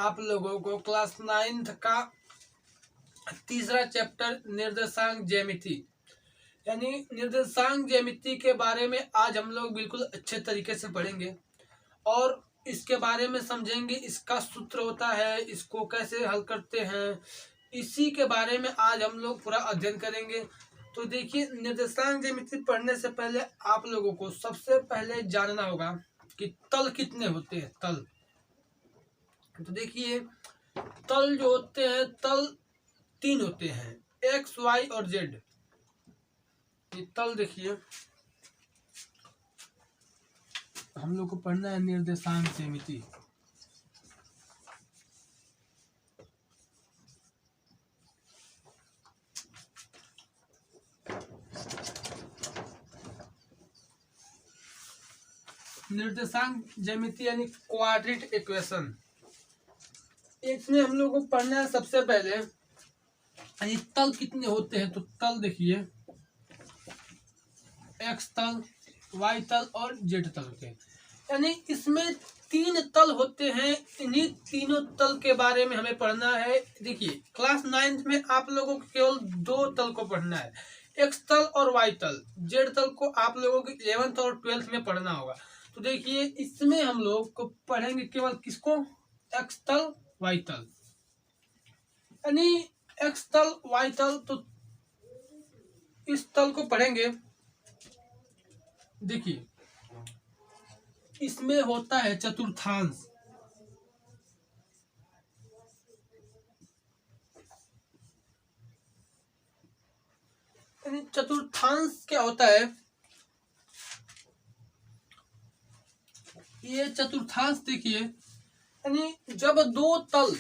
आप लोगों को क्लास 9th का तीसरा चैप्टर निर्देशांक ज्यामिति यानी निर्देशांक ज्यामिति के बारे में आज हम लोग बिल्कुल अच्छे तरीके से पढ़ेंगे और इसके बारे में समझेंगे। इसका सूत्र होता है, इसको कैसे हल करते हैं, इसी के बारे में आज हम लोग पूरा अध्ययन करेंगे। तो देखिए, निर्देशांक ज्यामिति पढ़ने से पहले आप लोगों को सबसे पहले जानना होगा कि तल कितने होते हैं। तल तो देखिए, तल जो होते हैं, तल 3 होते हैं, एक्स, वाई और जेड। ये तल देखिए, हम लोग को पढ़ना है निर्देशांक ज्यामिति। निर्देशांक ज्यामिति यानी क्वाड्रेटिक इक्वेशन। इसमें हम लोग को पढ़ना है सबसे पहले यानी तल कितने होते हैं। तो तल देखिए, एक्स तल, वाई तल और जेड तल होते हैं। यानी इसमें 3 तल होते हैं। इन्हीं तीनों तल के बारे में हमें पढ़ना है। देखिए, क्लास 9th में आप लोगों को केवल 2 तल को पढ़ना है, एक्स तल और वाई तल। जेड तल को आप लोगों को 11th और 12th में पढ़ना होगा। तो देखिए, इसमें हम लोग को पढ़ेंगे केवल किसको, एक्स तल वाई तल। यानी एक्स तल वाई तल, तो इस तल को पढ़ेंगे। देखिए, इसमें होता है चतुर्थांश। चतुर्थांश क्या होता है, ये चतुर्थांश देखिए, यानी जब 2 तल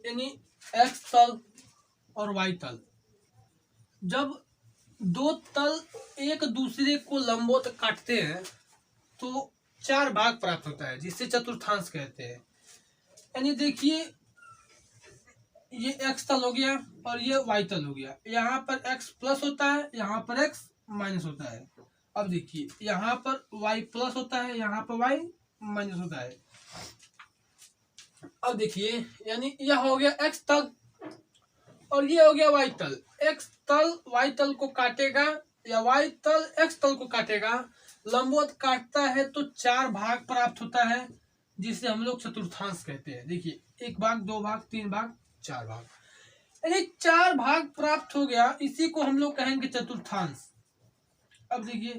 यानी एक्स तल और वाई तल, जब 2 तल एक दूसरे को लंबवत काटते हैं तो 4 भाग प्राप्त होता है, जिससे चतुर्थांश कहते हैं। यानी देखिए, ये एक्स तल हो गया और ये वाई तल हो गया। यहाँ पर एक्स प्लस होता है, यहाँ पर एक्स माइनस होता है। अब देखिए, यहाँ पर वाई प्लस होता है, यहाँ पर वाई माइनस होता है। अब देखिए, यानी यह हो गया एक्स तल और ये हो गया वाई तल। एक्स तल वाई तल को काटेगा या वाई तल एक्स तल को काटेगा, लंबवत काटता है तो 4 भाग प्राप्त होता है, जिसे हम लोग चतुर्थांश कहते हैं। देखिए, 1 भाग, 2 भाग, 3 भाग, 4 भाग, यानी 4 भाग प्राप्त हो गया। इसी को हम लोग कहेंगे चतुर्थांश। अब देखिए,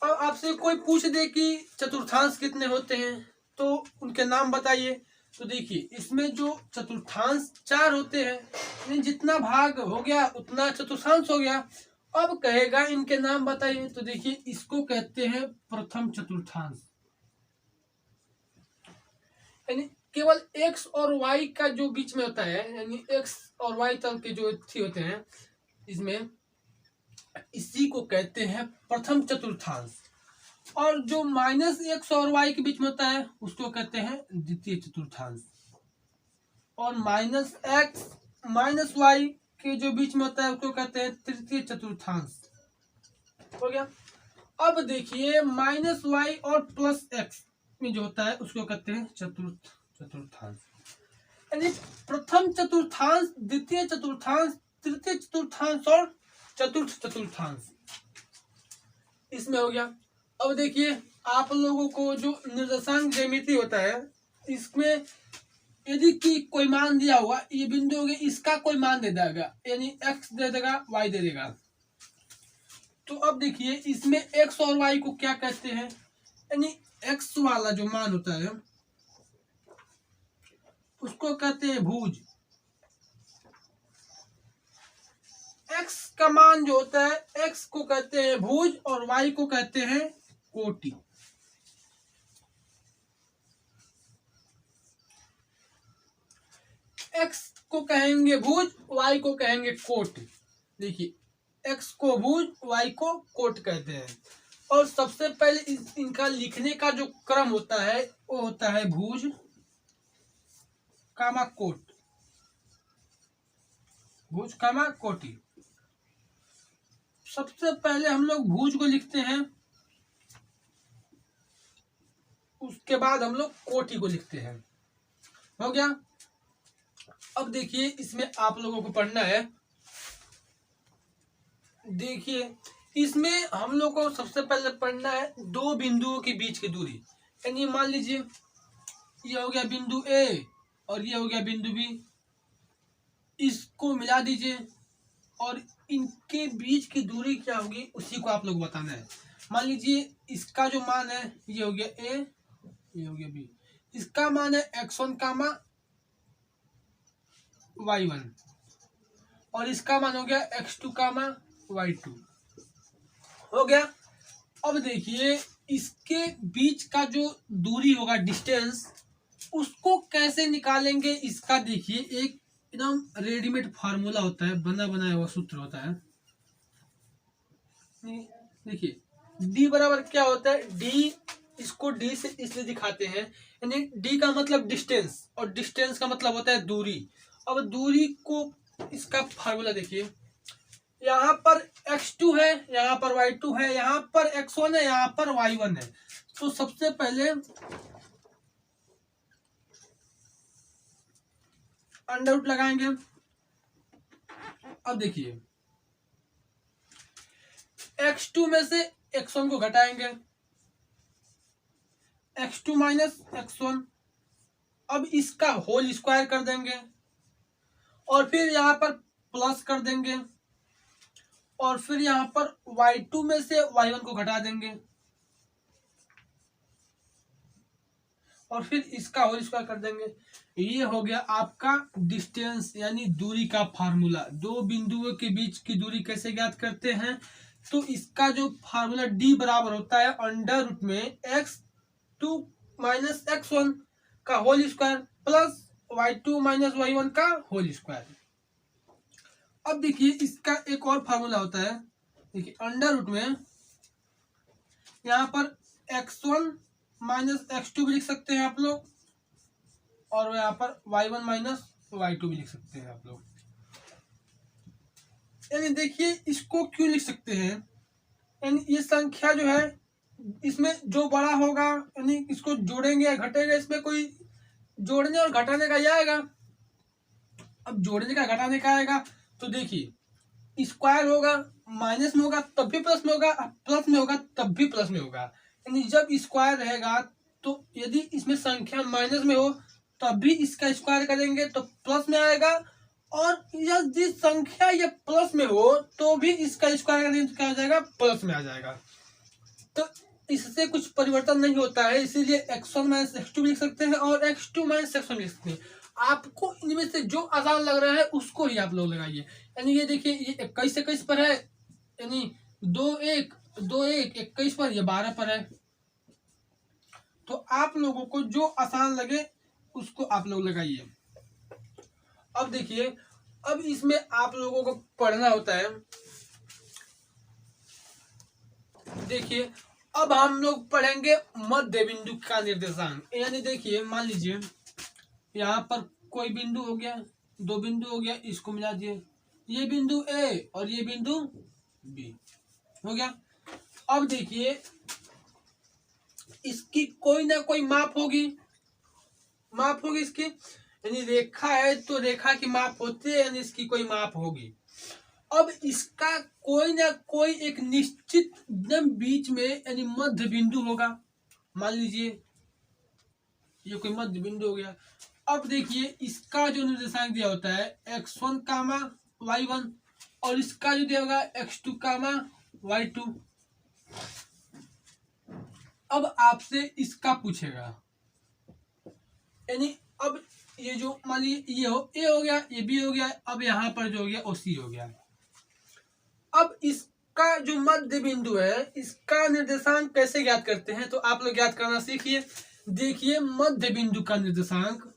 अब आपसे कोई पूछ दे कि चतुर्थांश कितने होते हैं तो उनके नाम बताइए। तो देखिए, इसमें जो चतुर्थांश 4 होते हैं, जितना भाग हो गया उतना चतुर्थांश हो गया। अब कहेगा इनके नाम बताइए। तो देखिए, इसको कहते हैं प्रथम चतुर्थांश। यानी केवल एक्स और वाई का जो बीच में होता है, यानी एक्स और वाई तल के जो होते हैं, इसमें इसी को कहते हैं प्रथम चतुर्थांश। और जो माइनस एक्स और वाई के बीच में होता है उसको कहते हैं द्वितीय चतुर्थांश। और माइनस एक्स माइनस वाई के जो बीच में होता है उसको कहते हैं तृतीय चतुर्थांश। हो गया। अब देखिए, माइनस वाई और प्लस एक्स में जो होता है उसको कहते हैं चतुर्थ चतुर्थांश। यानी प्रथम चतुर्थांश, द्वितीय चतुर्थांश, तृतीय चतुर्थांश और चतुर्थ चतुर्थांश इसमें हो गया। अब देखिए, आप लोगों को जो निर्देशांक ज्यामिति होता है, इसमें यदि कि कोई मान दिया हुआ, ये बिंदु हो गया, इसका कोई मान दे देगा, यानी एक्स दे देगा, वाई दे देगा। तो अब देखिए, इसमें एक्स और वाई को क्या कहते हैं, यानी एक्स वाला जो मान होता है उसको कहते हैं भुज। एक्स का मान जो होता है, एक्स को कहते हैं भुज और वाई को कहते हैं कोटि। एक्स को कहेंगे भुज, वाई को कहेंगे कोट। देखिए, एक्स को भुज, वाई को कोट कहते हैं। और सबसे पहले इनका लिखने का जो क्रम होता है वो होता है भुज कामा कोट, भुज कामा कोटि। सबसे पहले हम लोग भुज को लिखते हैं, उसके बाद हम लोग कोटि को लिखते हैं। हो गया। अब देखिए इसमें आप लोगों को पढ़ना है। देखिए इसमें हम लोग को सबसे पहले पढ़ना है दो बिंदुओं के बीच की दूरी। यानी मान लीजिए ये हो गया बिंदु ए और ये हो गया बिंदु बी, इसको मिला दीजिए और इनके बीच की दूरी क्या होगी उसी को आप लोग बताना है। मान लीजिए इसका जो मान है ये हो गया ए, ये हो गया बी, इसका मान है x1 कामा y1 और इसका मान हो गया x2 कामा y2 हो गया। अब देखिए इसके बीच का जो दूरी होगा डिस्टेंस, उसको कैसे निकालेंगे इसका देखिए एक एकदम रेडीमेड फार्मूला होता है, बना बनाया हुआ सूत्र होता है। देखिए d बराबर क्या होता है, d इसको d से इसलिए दिखाते हैं, यानी d का मतलब डिस्टेंस और डिस्टेंस का मतलब होता है दूरी। अब दूरी को इसका फार्मूला देखिए, यहाँ पर x2 है, यहाँ पर y2 है, यहाँ पर x1 है, यहाँ पर y1 है। तो सबसे पहले अंडर रूट लगाएंगे। अब देखिए x2 में से x1 को घटाएंगे, x2 माइनस x1। अब इसका होल स्क्वायर कर देंगे और फिर यहाँ पर प्लस कर देंगे और फिर यहाँ पर y2 में से y1 को घटा देंगे और फिर इसका होल स्क्वायर कर देंगे। ये हो गया आपका डिस्टेंस यानी दूरी का फार्मूला। दो बिंदुओं के बीच की दूरी कैसे ज्ञात करते हैं, तो इसका जो फार्मूला d बराबर होता है अंडर रूट में x2 माइनस x1 का whole square plus y2 minus y1 का होल स्क्वायर। अब देखिए इसका एक और फार्मूला होता है, देखिए अंडर रूट में यहाँ पर x1 माइनस x2 भी लिख सकते हैं आप लोग और यहाँ पर y1 माइनस y2 भी लिख सकते हैं आप लोग। यानी देखिए इसको क्यों लिख सकते हैं, यानी ये संख्या जो है इसमें जो बड़ा होगा यानी इसको जोड़ेंगे या घटेगा, इसमें कोई जोड़ने और घटाने का ही आएगा। अब जोड़ने का घटाने का आएगा तो देखिए स्क्वायर होगा, माइनस में होगा तब भी प्लस में होगा, प्लस में होगा तब भी प्लस में होगा। यानी जब स्क्वायर रहेगा तो यदि इसमें संख्या माइनस में हो तब भी इसका स्क्वायर करेंगे तो प्लस में आएगा, और यदि संख्या ये प्लस में हो तो भी इसका स्क्वायर करेंगे तो क्या आ जाएगा, प्लस में आ जाएगा। तो इससे कुछ परिवर्तन नहीं होता है, इसीलिए x1 माइनस x2 लिख सकते हैं और x2 माइनस x1 लिख सकते हैं। आपको इनमें से जो आसान लग रहा है उसको ही आप लोग लगाइए। यानी ये देखिए ये 21 पर है, यानी 21 पर, ये 12 पर है। तो आप लोगों को जो आसान लगे उसको आप लोग लगाइए। अब देखिए अब इसमें आप लोगों को पढ़ना होता है। देखिए अब हम लोग पढ़ेंगे मध्य बिंदु का निर्देशांक। यानी देखिए मान लीजिए यहाँ पर कोई बिंदु हो गया, दो बिंदु हो गया, इसको मिला दिए, ये बिंदु ए और ये बिंदु बी हो गया। अब देखिए इसकी कोई ना कोई माप होगी इसकी, यानी रेखा है तो रेखा की माप होती है, यानी इसकी कोई माप होगी। अब इसका कोई ना कोई एक निश्चित एकदम बीच में यानी मध्य बिंदु होगा। मान लीजिए ये कोई मध्य बिंदु हो गया। अब देखिए इसका जो निर्देशांक दिया होता है x1 कामा y1 और इसका जो दिया होगा x2 कामा y2। अब आपसे इसका पूछेगा, यानी अब ये जो मान लीजिए ये हो ए हो गया, ये बी हो गया, अब यहाँ पर जो हो गया वो सी हो गया। अब इसका जो मध्य बिंदु है इसका निर्देशांक कैसे ज्ञात करते हैं, तो आप लोग ज्ञात करना सीखिए। देखिए मध्य बिंदु का निर्देशांक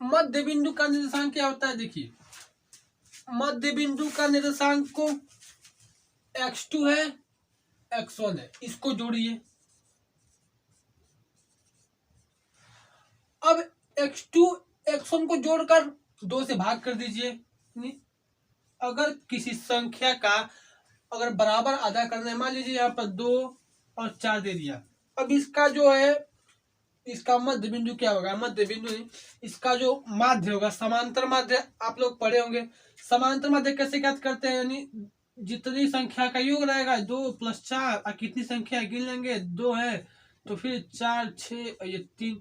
मध्य बिंदु का निर्देशांक क्या होता है, देखिए मध्य बिंदु का निर्देशांक को x2 है, x1 है, इसको जोड़िए। अब x2 x1 को जोड़कर 2 से भाग कर दीजिए। अगर किसी संख्या का अगर बराबर आधा करना है, मान लीजिए यहाँ पर 2 और 4 दे दिया। अब इसका जो है इसका मध्य बिंदु क्या होगा, मध्य बिंदु नहीं, इसका जो माध्य होगा, समांतर माध्य आप लोग पढ़े होंगे। समांतर माध्य कैसे ज्ञात करते हैं, यानी जितनी संख्या का योग रहेगा 2 + 4 और कितनी संख्या गिन लेंगे 2 है तो फिर 4 6 और ये 3,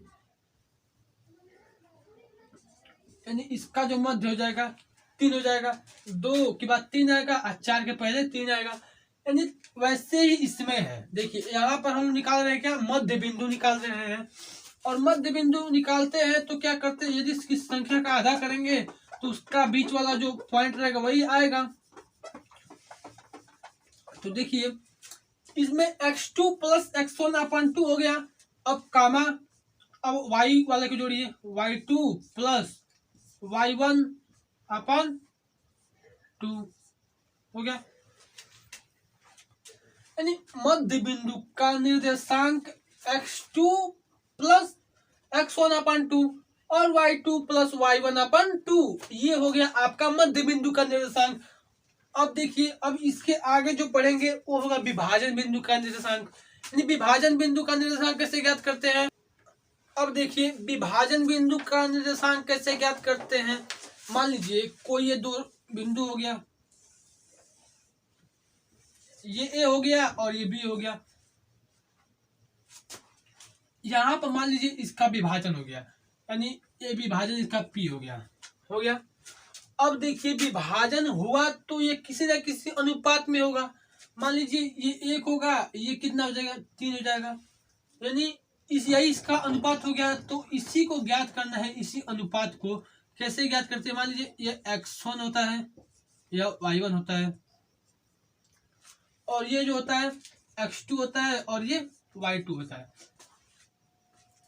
यानी इसका जो मध्य हो जाएगा 3 हो जाएगा। 2 के बाद 3 आएगा और 4 के पहले 3 आएगा। यानी वैसे ही इसमें है, देखिए यहाँ पर हम निकाल रहे हैं क्या, मध्य बिंदु निकाल रहे हैं। और मध्य बिंदु निकालते हैं तो क्या करते हैं, यदि किस संख्या का आधा करेंगे तो उसका बीच वाला जो पॉइंट रहेगा वही आएगा। तो देखिए इसमें x2 + x1/2 हो गया। अब कामा, अब y वाले को जोड़िए, y2 + y1/2 हो गया। यानी मध्य बिंदु का निर्देशांक x2 + x1/2 और y2 + y1/2, ये हो गया आपका मध्य बिंदु का निर्देशांक। अब देखिए अब इसके आगे जो पढ़ेंगे वो होगा विभाजन बिंदु का निर्देशांक। यानी विभाजन बिंदु का निर्देशांक कैसे ज्ञात करते हैं, अब देखिए विभाजन बिंदु का निर्देशांक कैसे ज्ञात करते हैं। मान लीजिए कोई ये 2 बिंदु हो गया, ये ए हो गया और ये बी हो गया। यहां पर मान लीजिए इसका विभाजन हो गया, यानी ए विभाजन इसका पी हो गया, हो गया। अब देखिए विभाजन हुआ तो ये किसी न किसी अनुपात में होगा। मान लीजिए ये 1 होगा, ये कितना हो जाएगा 3 हो जाएगा, यानी यही इसका अनुपात हो गया। तो इसी को ज्ञात करना है, इसी अनुपात को कैसे ज्ञात करते हैं। मान लीजिए ये x1 होता है या y1 होता है और ये जो होता है x2 होता है और ये y2 होता है।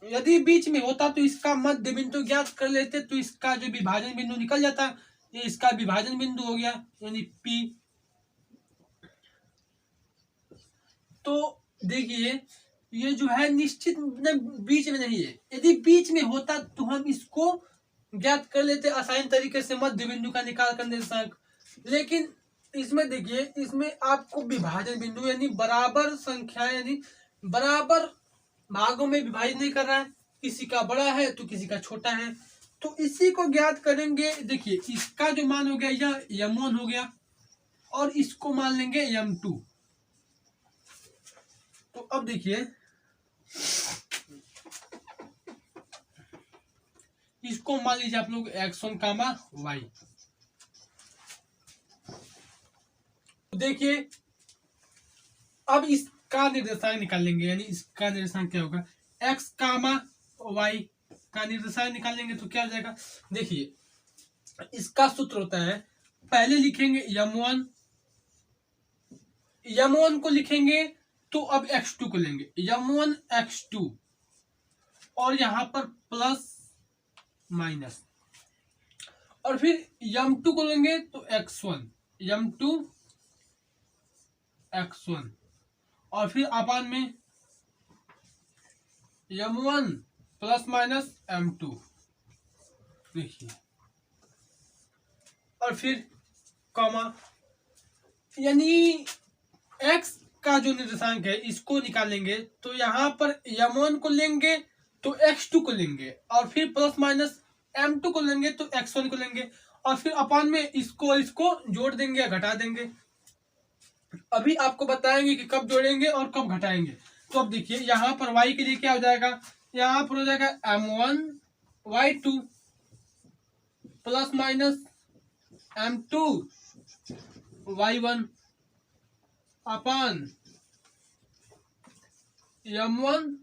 यदि बीच में होता तो इसका मध्य बिंदु ज्ञात कर लेते, तो इसका जो विभाजन बिंदु निकल जाता, ये इसका विभाजन बिंदु हो गया यानी P। तो देखिए ये जो है निश्चित बीच में नहीं है, यदि बीच में होता तो हम इसको ज्ञात कर लेते आसान तरीके से, मध्य बिंदु का निकाल कर निर्देशांक। लेकिन इसमें देखिए इसमें आपको विभाजन बिंदु यानी बराबर संख्या यानी बराबर भागों में विभाजित नहीं कर रहा है, किसी का बड़ा है तो किसी का छोटा है, तो इसी को ज्ञात करेंगे। देखिए इसका जो मान हो गया यह m1 हो गया और इसको मान लेंगे m2। तो अब देखिए इसको मान लीजिए आप लोग x1, y। देखिए अब इसका निर्देशांक निकाल लेंगे, यानी इसका निर्देशांक क्या होगा, x, y का निर्देशांक निकालेंगे तो क्या हो जाएगा। देखिए इसका सूत्र होता है, पहले लिखेंगे m1 को लिखेंगे तो अब x2 को लेंगे, m1 x2 और यहां पर प्लस माइनस, और फिर m2 को लेंगे तो x1 m2 x1 और फिर अपान में m1 ± m2। देखिए और फिर कॉमा, यानी x का जो निर्देशांक है इसको निकालेंगे तो यहाँ पर m1 को लेंगे तो x2 को लेंगे और फिर ± m2 को लेंगे तो x1 को लेंगे और फिर अपान में इसको जोड़ देंगे या घटा देंगे। अभी आपको बताएंगे कि कब जोड़ेंगे और कब घटाएंगे। तो अब देखिए यहाँ पर y के लिए क्या हो जाएगा, यहाँ पर हो जाएगा m1 y2 ± m2 y1 अपान m1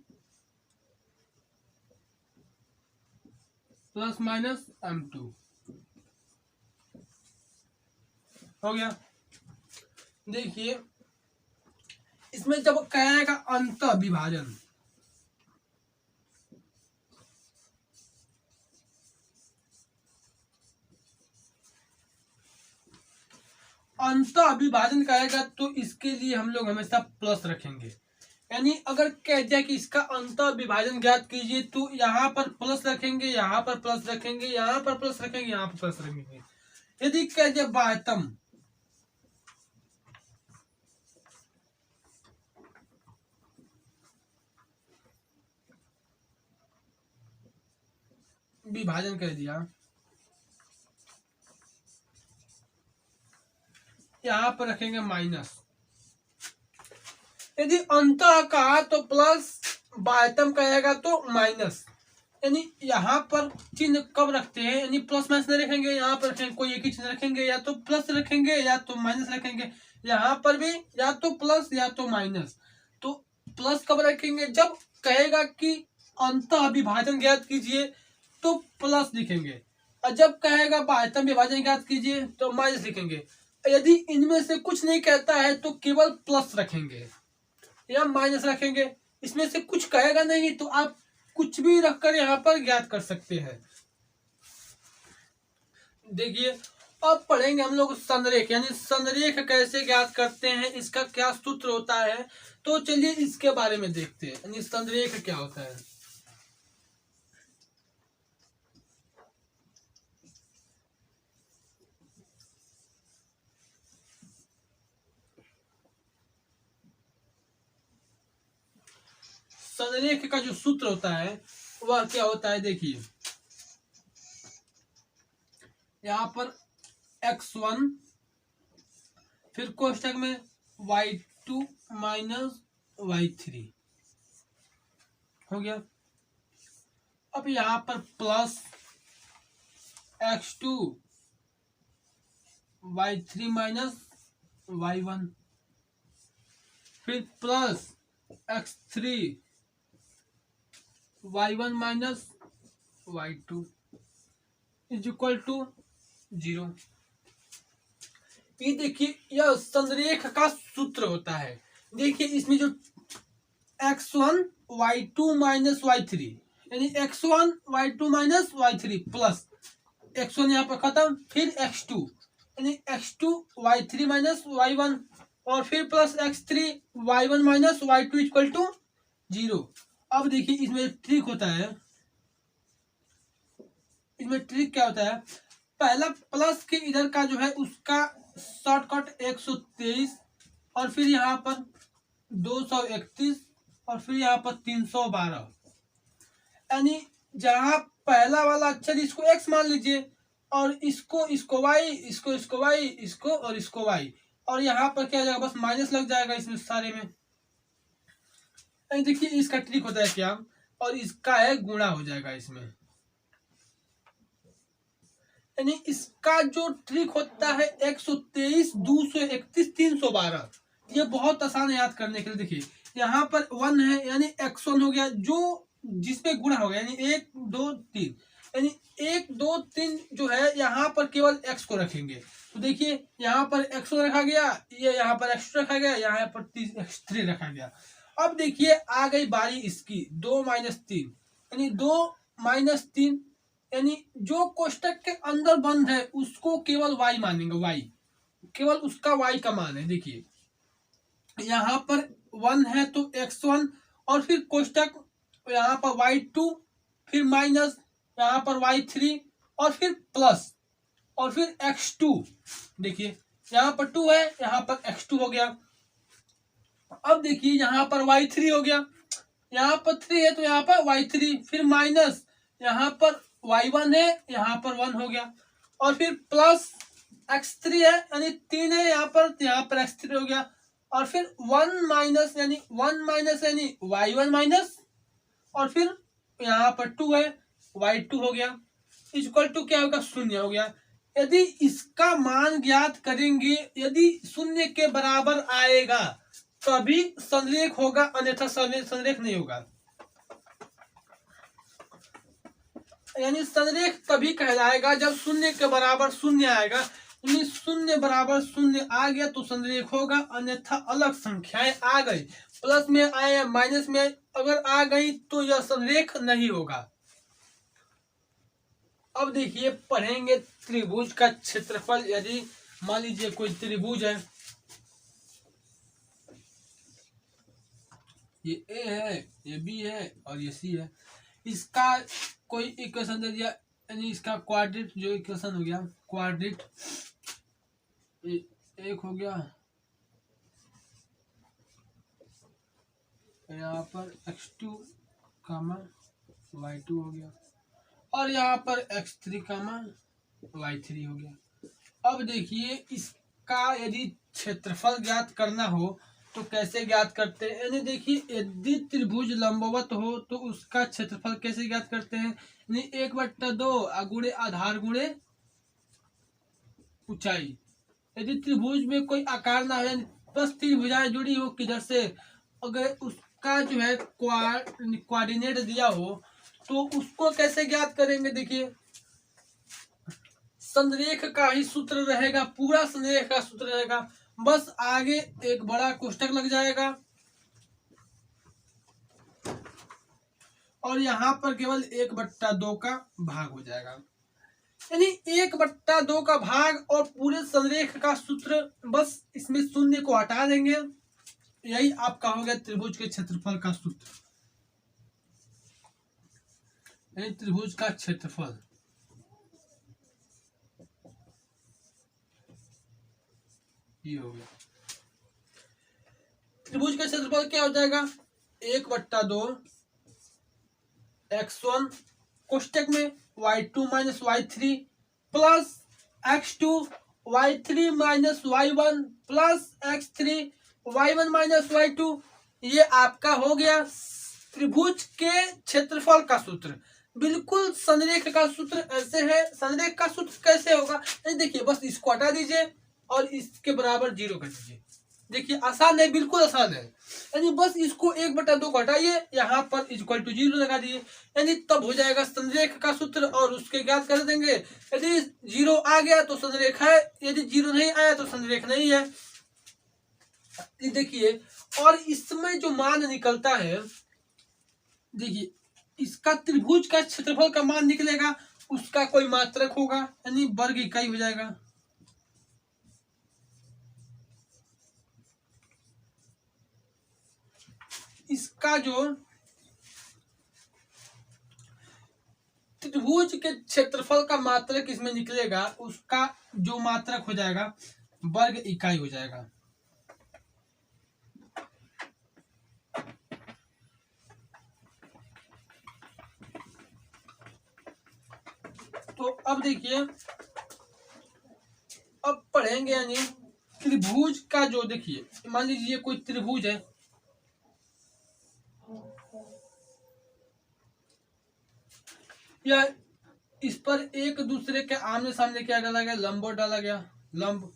± m2 हो गया। देखिए इसमें जब कहेगा अंत विभाजन, अंत विभाजन कहेगा तो इसके लिए हम लोग हमेशा प्लस रखेंगे, यानी अगर कह दिया कि इसका अंत विभाजन ज्ञात कीजिए तो यहाँ पर प्लस रखेंगे, यहाँ पर प्लस रखेंगे, यहाँ पर प्लस रखेंगे, यहाँ पर प्लस रखेंगे। यदि कह दिया बाह्यतम विभाजन कह दिया, यहाँ पर रखेंगे माइनस। यदि अंतः कहा तो प्लस, बाह्यतम कहेगा तो माइनस। यानी यहाँ पर चिन्ह कब रखते हैं, यानी प्लस माइनस नहीं रखेंगे, यहाँ पर रखेंगे कोई एक ही चिन्ह रखेंगे, या तो प्लस रखेंगे या तो माइनस रखेंगे। यहाँ पर भी या तो प्लस या तो माइनस। तो प्लस कब रखेंगे, जब कहेगा कि अंतः विभाजन ज्ञात कीजिए तो प्लस लिखेंगे, और जब कहेगा बाह्यतम विभाजन ज्ञात कीजिए तो माइनस लिखेंगे। यदि इनमें से कुछ नहीं कहता है तो केवल प्लस रखेंगे या माइनस रखेंगे। इसमें से कुछ कहेगा नहीं तो आप कुछ भी रखकर यहाँ पर ज्ञात कर सकते हैं। देखिए अब पढ़ेंगे हम लोग संरेख, यानी संरेख कैसे ज्ञात करते हैं, इसका क्या सूत्र होता है। तो चलिए इसके बारे में देखते हैं, यानी संरेख क्या होता है। संरेख का जो सूत्र होता है वह क्या होता है, देखिए यहाँ पर x1 फिर कोष्ठक में y2 माइनस y3 हो गया। अब यहाँ पर plus x2 y3 minus y1, फिर plus x3 y1 minus y2 is equal to 0। ये देखिए यह संरेख का सूत्र होता है। देखिए इसमें जो x1 y2 माइनस y3, यानी x1 y2 minus y3 plus x1 यहाँ पर खत्म, फिर x2 यानी x2 y3 माइनस y1, और फिर plus x3 y1 minus y2 equal to 0। अब देखिए इसमें ट्रिक होता है, इसमें ट्रिक क्या होता है, पहला प्लस के इधर का जो है उसका शॉर्टकट 123, और फिर यहाँ पर 231, और फिर यहाँ पर 312। यानी जहाँ पहला वाला अक्षर इसको x मान लीजिए, और इसको y, इसको y, इसको और इसको y, और यहाँ पर क्या जाएगा, बस माइनस लग जाएगा इसमें सारे में। देखिए इसका ट्रिक होता है क्या, और इसका है गुणा हो जाएगा इसमें। यानी इसका जो ट्रिक होता है 123, 231, 312, ये बहुत आसान है याद करने के लिए। देखिए यहाँ पर 1 है यानी x1 हो गया, जो जिसपे गुणा हो गया, यानी 1 2 3, यानी 1 2 3 जो है यहाँ पर केवल x को रखेंगे। तो देखिए यहाँ पर x1 रखा गया, ये यहाँ पर x2 रखा गया, यहाँ पर x3 रखा गया। अब देखिए आ गई बारी इसकी 2 माइनस 3, यानी 2 माइनस 3, यानी जो कोष्टक के अंदर बंद है उसको केवल y मानेंगे, y केवल उसका y का मान है। देखिए यहाँ पर 1 है तो x1, और फिर कोष्टक यहाँ पर y2, फिर माइनस यहाँ पर y3, और फिर प्लस, और फिर x2। देखिए यहाँ पर 2 है, यहाँ पर x2 हो गया। अब देखिए यहाँ पर y3 हो गया, यहाँ पर 3 है तो यहाँ पर y3, फिर माइनस यहाँ पर y1 है, यहाँ पर 1 हो गया, और फिर प्लस x3 है यानी 3 है यहाँ पर x3 हो गया, और फिर 1 माइनस यानी y1 माइनस, और फिर यहाँ पर 2 है y2 हो गया, इक्वल टू क्या होगा, 0 हो गया। यदि इसका मान ज्ञात करेंगे, यदि 0 के बराबर आएगा तभी संरेख होगा, अन्यथा संरेख नहीं होगा। यानी संरेख तभी कहलाएगा जब 0 के बराबर 0 आएगा, यानी 0 बराबर 0 आ गया तो संरेख होगा, अन्यथा अलग संख्याएं आ गई, प्लस में आए या माइनस में अगर आ गई तो यह संरेख नहीं होगा। अब देखिए पढ़ेंगे त्रिभुज का क्षेत्रफल। यदि मान लीजिए कोई त्रिभुज है, ये ए है, ये बी है और ये सी है। इसका कोई इक्वेशन दे दिया, यानी इसका क्वाड्रेट जो इक्वेशन हो गया, क्वाड्रेट एक हो गया, यहाँ पर x2 कामा y2 हो गया और यहाँ पर x3 कामा y3 हो गया। अब देखिए इसका यदि क्षेत्रफल ज्ञात करना हो तो कैसे ज्ञात करते हैं, यानी देखिए यदि त्रिभुज लंबवत हो तो उसका क्षेत्रफल कैसे ज्ञात करते हैं, यानी 1/2 गुणे आधार गुणे ऊंचाई। यदि त्रिभुज में कोई आकार ना हो, बस त्रिभुजाएं जुड़ी हो किधर से, अगर उसका जो है कोऑर्डिनेट दिया हो तो उसको कैसे ज्ञात करेंगे। देखिए संरेख का ही सूत्र रहेगा, पूरा संरेख का सूत्र रहेगा, बस आगे एक बड़ा कोष्ठक लग जाएगा और यहाँ पर केवल 1/2 का भाग हो जाएगा, यानी 1/2 का भाग और पूरे संरेख का सूत्र, बस इसमें शून्य को हटा देंगे, यही आपका हो गया त्रिभुज के क्षेत्रफल का सूत्र, यानी त्रिभुज का क्षेत्रफल। ये हो गया त्रिभुज का क्षेत्रफल, क्या हो जाएगा 1/2 x1 कोष्टक में y2 minus y3 plus x2 y3 minus y1 plus x3 y1 minus y2। ये आपका हो गया त्रिभुज के क्षेत्रफल का सूत्र। बिल्कुल संरेख का सूत्र ऐसे है। संरेख का सूत्र कैसे होगा, देखिए बस इसको हटा दीजिए और इसके बराबर 0 कर दीजिए। देखिए आसान है, बिल्कुल आसान है, यानी बस इसको 1/2 को हटाइए, यहाँ पर इक्वल टू 0 लगा दिए, यानी तब हो जाएगा संरेख का सूत्र और उसके ज्ञात कर देंगे। यदि 0 आ गया तो संरेख है, यदि 0 नहीं आया तो संरेख नहीं है। देखिए और इसमें जो मान निकलता है, देखिए इसका त्रिभुज का क्षेत्रफल का मान निकलेगा, उसका कोई मात्रक होगा, यानी वर्ग इकाई हो जाएगा। इसका जो त्रिभुज के क्षेत्रफल का मात्रक इसमें निकलेगा, उसका जो मात्रक हो जाएगा वर्ग इकाई हो जाएगा। तो अब देखिए, अब पढ़ेंगे यानी त्रिभुज का जो, देखिए मान लीजिए कोई त्रिभुज है, या इस पर एक दूसरे के आमने सामने क्या डाला गया, लंब डाला गया, लंब।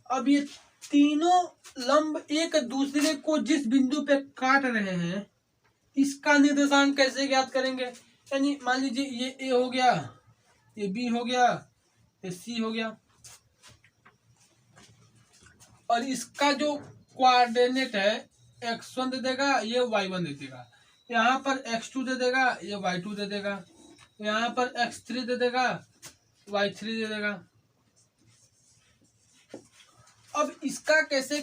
अब ये तीनों लंब एक दूसरे को जिस बिंदु पे काट रहे हैं, इसका निर्देशांक कैसे ज्ञात करेंगे, यानी मान लीजिए ये ए हो गया, ये बी हो गया, ये सी हो गया, और इसका जो कोऑर्डिनेट है x1 दे देगा, ये y1 दे देगा, यहाँ पर x2 दे देगा, ये y2 दे देगा, यहाँ पर x3 दे देगा, y3 दे देगा। अब इसका कैसे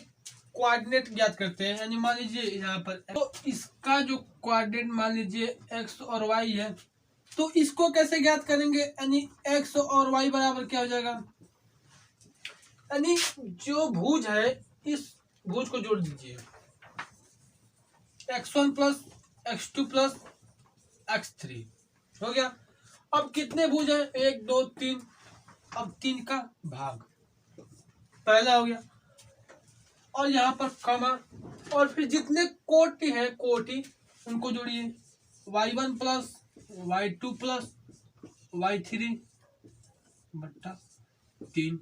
कोऑर्डिनेट ज्ञात करते हैं, यानी मान लीजिए यहाँ पर, तो इसका जो कोऑर्डिनेट मान लीजिए x और y है, तो इसको कैसे ज्ञात करेंगे, यानी x और y बराबर क्या हो जाएगा, यानी जो भुज है इस भुज को जोड़ दीजिए, x1 plus x2 plus x3 हो गया। अब कितने भुज है, 1 2 3, अब 3 का भाग पहला हो गया, और यहाँ पर कमा, और फिर जितने कोटि है कोटि उनको जोड़िए, y1 plus y2 plus y3 बट्टा 3।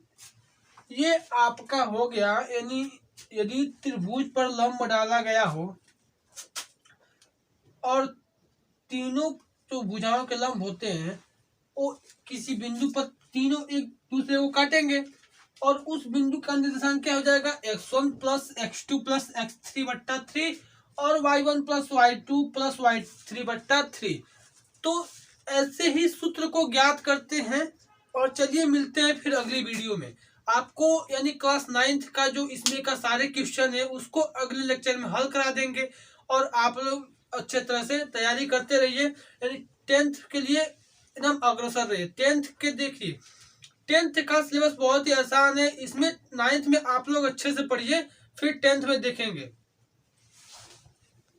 ये आपका हो गया, यानी यदि त्रिभुज पर लंब डाला गया हो और तीनों जो भुजाओं के लंब होते हैं वो किसी बिंदु पर तीनों एक दूसरे को काटेंगे, और उस बिंदु का निर्देशांक क्या हो जाएगा, x1 plus x2 plus x3 बट्टा 3 और y1 plus y2 plus y3 बट्टा 3। तो ऐसे ही सूत्र को ज्ञात करते हैं, और चलिए मिलते हैं फिर अगली वीडियो में। आपको यानी क्लास 9th का जो इसमें का सारे क्वेश्चन है उसको अगले लेक्चर में हल करा देंगे, और आप लोग अच्छे तरह से तैयारी करते रहिए, यानी 10th के लिए एकदम अग्रसर रहिए। 10th के देखिए 10th का सिलेबस बहुत ही आसान है, इसमें 9th में आप लोग अच्छे से पढ़िए, फिर 10th में देखेंगे।